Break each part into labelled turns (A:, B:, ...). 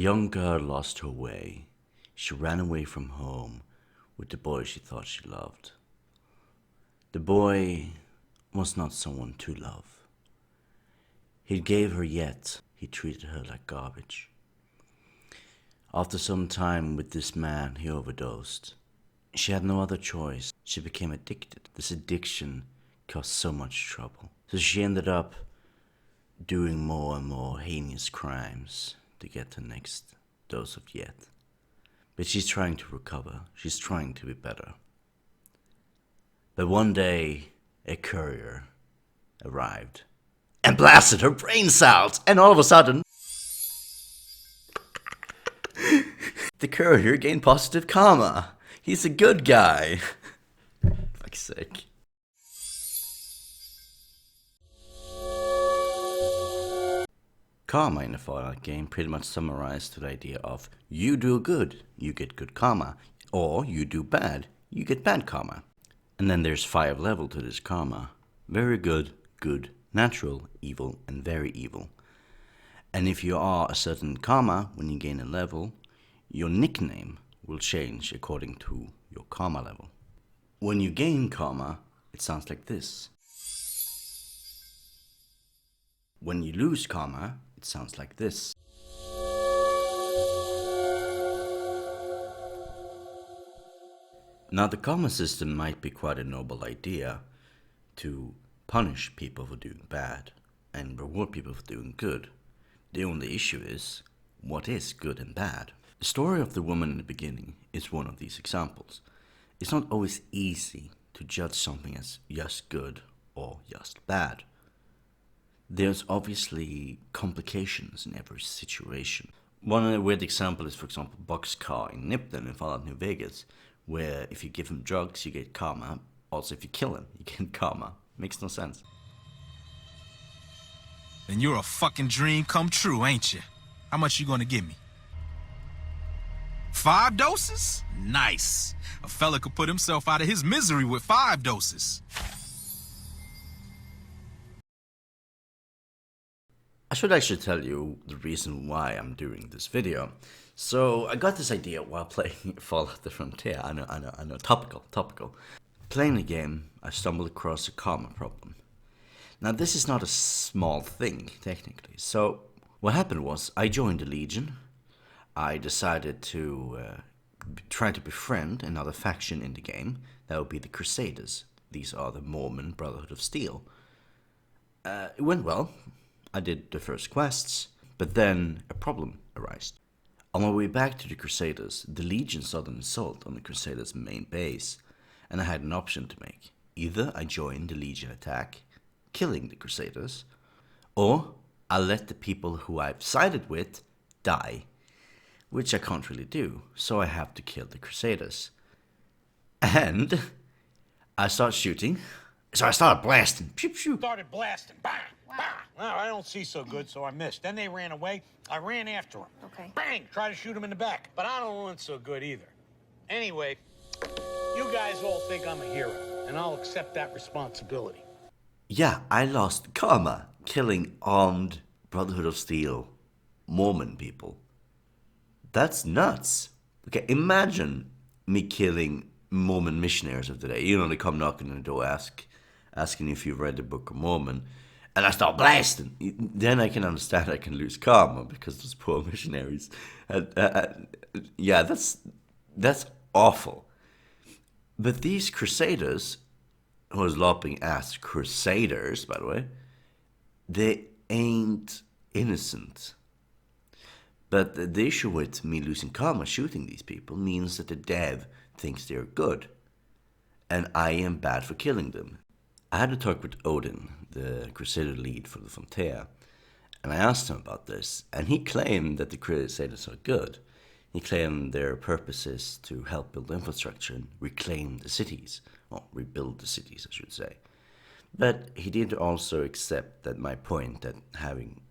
A: young girl lost her way. She ran away from home with the boy she thought she loved. The boy was not someone to love. He gave her yet he treated her like garbage. After some time with this man, he overdosed. She had no other choice. She became addicted. This addiction caused so much trouble. So she ended up doing more and more heinous crimes to get the next dose of yet. But she's trying to recover. She's trying to be better. But one day, a courier arrived and blasted her brains out. And all of a sudden, the courier gained positive karma. He's a good guy. Fuck's sake. Karma in a Fallout game pretty much summarized to the idea of you do good, you get good karma, or you do bad, you get bad karma. And then there's 5 levels to this karma. Very good, good, natural, evil, and very evil. And if you are a certain karma, when you gain a level, your nickname will change according to your karma level. When you gain karma, it sounds like this. When you lose karma, it sounds like this. Now, the karma system might be quite a noble idea to punish people for doing bad and reward people for doing good. The only issue is, what is good and bad? The story of the woman in the beginning is one of these examples. It's not always easy to judge something as just good or just bad. There's obviously complications in every situation. One weird example is, for example, Boxcar in Nipton in Fallout New Vegas, where if you give him drugs, you get karma. Also, if you kill him, you get karma. Makes no sense.
B: Then you're a fucking dream come true, ain't you? How much you gonna give me? 5 doses? Nice. A fella could put himself out of his misery with 5 doses.
A: I should actually tell you the reason why I'm doing this video. So I got this idea while playing Fallout the Frontier. I know, topical. Playing the game, I stumbled across a karma problem. Now this is not a small thing, technically. So what happened was, I joined the Legion. I decided to try to befriend another faction in the game. That would be the Crusaders. These are the Mormon Brotherhood of Steel. It went well. I did the first quests, but then a problem arose. On my way back to the Crusaders, the Legion started an assault on the Crusaders' main base, and I had an option to make. Either I join the Legion attack, killing the Crusaders, or I let the people who I've sided with die, which I can't really do, so I have to kill the Crusaders. And I start shooting, so I started blasting. Pew, pew.
C: Started blasting. Bang! Bang! Well, I don't see so good, so I missed. Then they ran away. I ran after them.
D: Okay.
C: Bang! Try to shoot him in the back. But I don't run so good either. Anyway, you guys all think I'm a hero, and I'll accept that responsibility.
A: Yeah, I lost karma killing armed Brotherhood of Steel Mormon people. That's nuts. Okay, imagine me killing Mormon missionaries of the day. You know, they come knocking on the door, asking if you've read the Book of Mormon, and I start blasting. Then I can understand I can lose karma because those poor missionaries. Yeah, that's awful. But these Crusaders, who was lopping as Crusaders, by the way, they ain't innocent. But the issue with me losing karma shooting these people means that the dev thinks they're good, and I am bad for killing them. I had a talk with Odin, the Crusader lead for the Frontier, and I asked him about this, and he claimed that the Crusaders are good. He claimed their purpose is to help build infrastructure and reclaim the cities, or rebuild the cities, I should say. But he did also accept that my point that having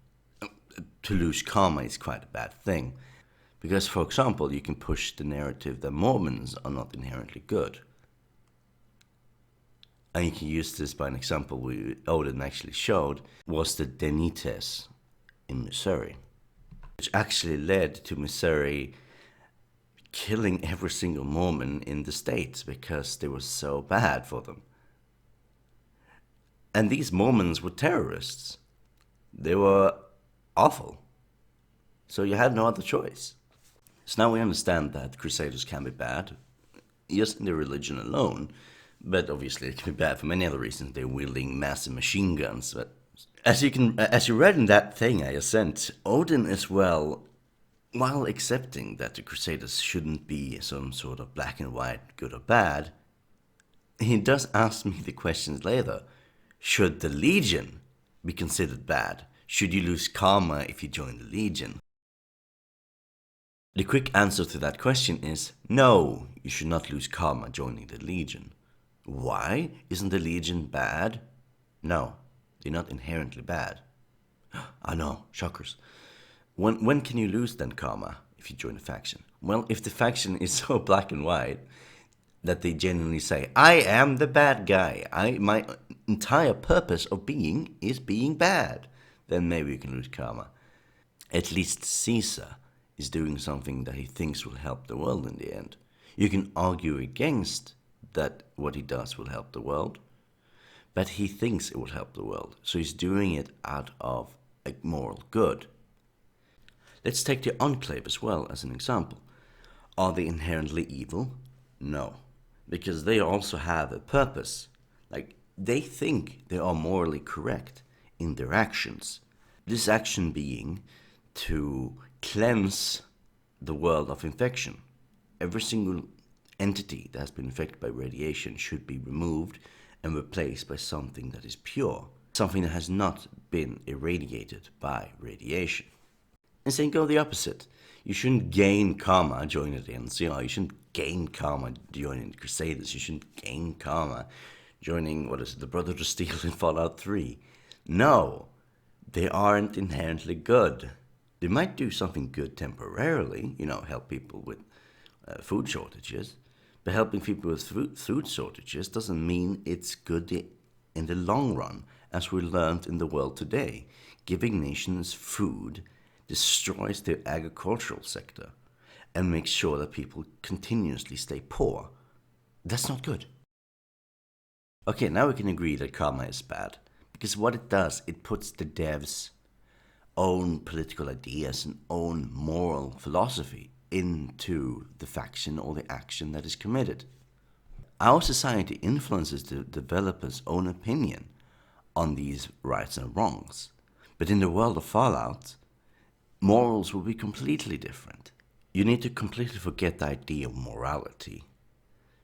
A: to lose karma is quite a bad thing. Because, for example, you can push the narrative that Mormons are not inherently good. And you can use this by an example Odin actually showed, was the Denites in Missouri. which actually led to Missouri killing every single Mormon in the state because they were so bad for them. And these Mormons were terrorists. They were awful. So you had no other choice. So now we understand that Crusaders can be bad, just in their religion alone, but obviously it can be bad for many other reasons. They're wielding massive machine guns. But as you read in that thing I just sent, Odin as well, while accepting that the Crusaders shouldn't be some sort of black and white, good or bad, he does ask me the questions later. Should the Legion be considered bad? Should you lose karma if you join the Legion? The quick answer to that question is no, you should not lose karma joining the Legion. Why? Isn't the Legion bad? No, they're not inherently bad. I know, shockers. When can you lose then karma if you join a faction? Well, if the faction is so black and white that they genuinely say, I am the bad guy, my entire purpose of being is being bad, then maybe you can lose karma. At least Caesar is doing something that he thinks will help the world in the end. You can argue against that what he does will help the world, but he thinks it will help the world, so he's doing it out of a moral good. Let's take the Enclave as well as an example. Are they inherently evil? No, because they also have a purpose. Like, they think they are morally correct in their actions. This action being to cleanse the world of infection. Every single entity that has been infected by radiation should be removed and replaced by something that is pure, something that has not been irradiated by radiation. And saying go the opposite. You shouldn't gain karma joining the NCR. You shouldn't gain karma joining the Crusaders. You shouldn't gain karma joining, the Brotherhood of Steel in Fallout 3. No, they aren't inherently good. They might do something good temporarily, help people with food shortages. But helping people with food shortages doesn't mean it's good in the long run, as we learned in the world today. Giving nations food destroys their agricultural sector and makes sure that people continuously stay poor. That's not good. Okay, now we can agree that karma is bad, because what it does, it puts the devs' own political ideas and own moral philosophy into the faction or the action that is committed. Our society influences the developers' own opinion on these rights and wrongs. But in the world of Fallout, morals will be completely different. You need to completely forget the idea of morality,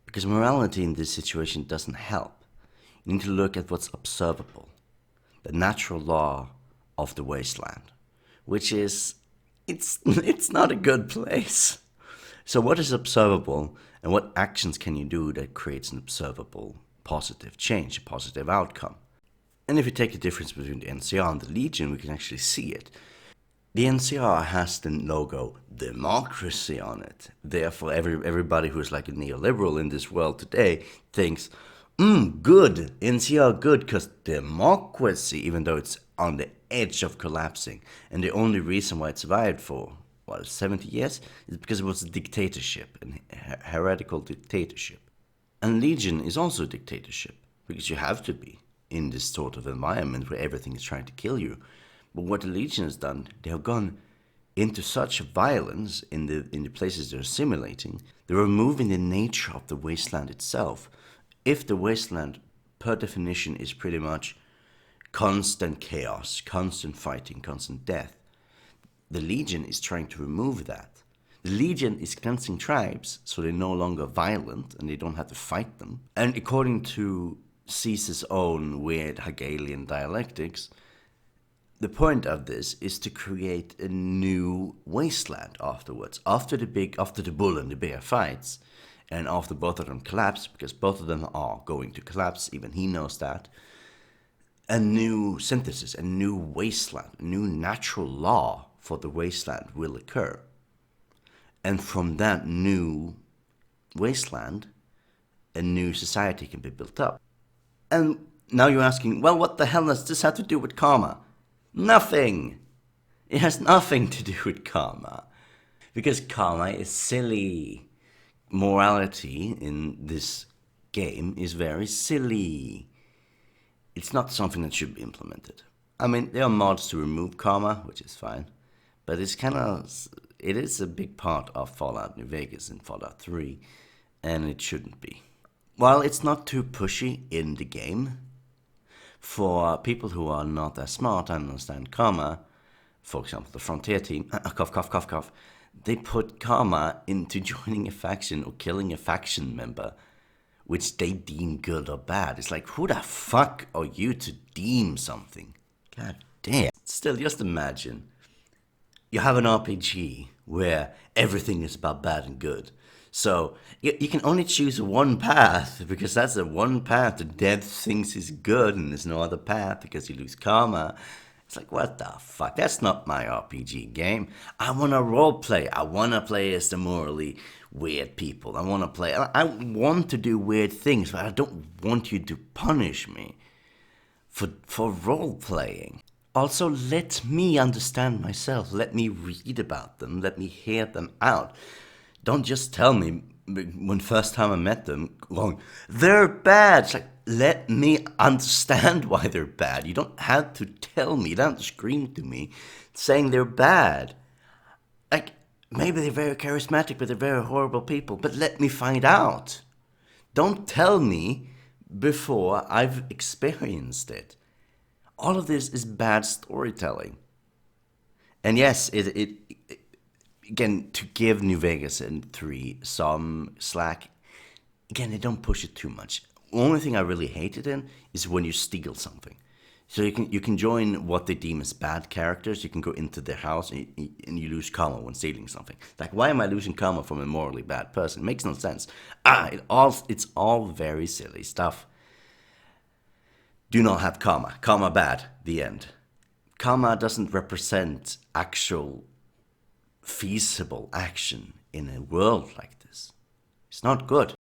A: because morality in this situation doesn't help. You need to look at what's observable, the natural law of the wasteland, which is, it's not a good place. So what is observable, and what actions can you do that creates an observable positive change, a positive outcome? And if you take the difference between the NCR and the Legion, we can actually see it. The NCR has the logo democracy on it. Therefore, everybody who is like a neoliberal in this world today thinks, good, NCR good, because democracy, even though it's on the edge of collapsing. And the only reason why it survived for, 70 years, is because it was a dictatorship, a heretical dictatorship. And Legion is also a dictatorship, because you have to be in this sort of environment where everything is trying to kill you. But what the Legion has done, they have gone into such violence in the places they're assimilating. They're removing the nature of the wasteland itself. If the wasteland, per definition, is pretty much constant chaos, constant fighting, constant death, the Legion is trying to remove that. The Legion is cleansing tribes, so they're no longer violent and they don't have to fight them. And according to Caesar's own weird Hegelian dialectics, the point of this is to create a new wasteland afterwards. After the bull and the bear fights, and after both of them collapse, because both of them are going to collapse, even he knows that, a new synthesis, a new wasteland, a new natural law for the wasteland will occur. And from that new wasteland, a new society can be built up. And now you're asking, well, what the hell does this have to do with karma? Nothing! It has nothing to do with karma. Because karma is silly. Morality in this game is very silly. It's not something that should be implemented. I mean, there are mods to remove karma, which is fine. But it is a big part of Fallout New Vegas and Fallout 3. And it shouldn't be. While it's not too pushy in the game, for people who are not as smart and understand karma, for example, the Frontier team, cough, cough, cough, cough, they put karma into joining a faction or killing a faction member, which they deem good or bad. It's like, who the fuck are you to deem something? God damn. Still, just imagine, you have an RPG where everything is about bad and good. So you can only choose one path, because that's the one path the dev thinks is good, and there's no other path because you lose karma. It's like, what the fuck? That's not my RPG game. I want to roleplay. I want to play as the morally weird people. I want to do weird things, but I don't want you to punish me for roleplaying. Also, let me understand myself. Let me read about them. Let me hear them out. Don't just tell me when first time I met them, going, they're bad. It's like, let me understand why they're bad. You don't have to tell me, you don't have to scream to me saying they're bad. Like, maybe they're very charismatic, but they're very horrible people. But let me find out. Don't tell me before I've experienced it. All of this is bad storytelling. And yes, it again, to give New Vegas and 3 some slack, again, they don't push it too much. The only thing I really hate it in is when you steal something. So you can join what they deem as bad characters. You can go into their house and you lose karma when stealing something. Like, why am I losing karma from a morally bad person? It makes no sense. It's all very silly stuff. Do not have karma. Karma bad. The end. Karma doesn't represent actual feasible action in a world like this. It's not good.